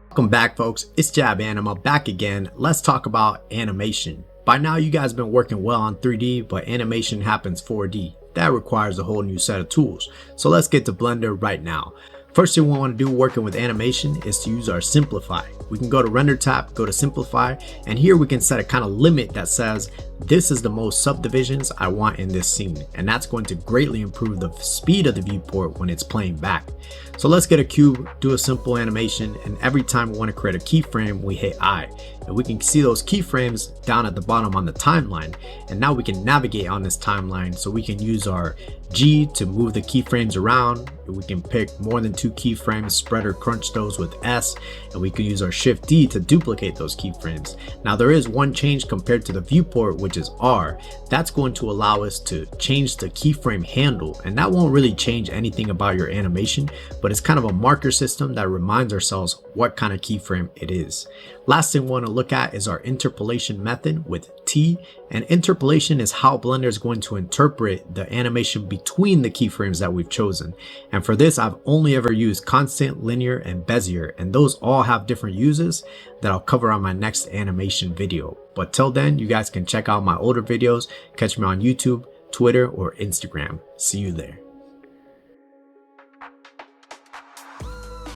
Welcome back, folks. It's Jab Anima back again. Let's talk about animation. By now you guys have been working well on 3D, but animation happens 4D. That requires a whole new set of tools. So let's get to Blender right now. First thing we want to do working with animation is to use our Simplify. We can go to Render tab, go to Simplify, and here we can set a kind of limit that says this is the most subdivisions I want in this scene, and that's going to greatly improve the speed of the viewport when it's playing back. So let's get a cube, do a simple animation, and every time we want to create a keyframe, we hit I. And we can see those keyframes down at the bottom on the timeline, and now we can navigate on this timeline. So we can use our G to move the keyframes around. We can pick more than 2 keyframes, spread or crunch those with S, and we can use our Shift D to duplicate those keyframes. Now there is one change compared to the viewport, which is R. That's going to allow us to change the keyframe handle, and that won't really change anything about your animation, but it's kind of a marker system that reminds ourselves what kind of keyframe it is. Last thing we want to look at is our interpolation method with T, and interpolation is how Blender is going to interpret the animation between the keyframes that we've chosen. And for this, I've only ever used constant, linear, and Bezier, and those all have different uses that I'll cover on my next animation video. But till then, you guys can check out my older videos, catch me on YouTube, Twitter, or Instagram. See you there.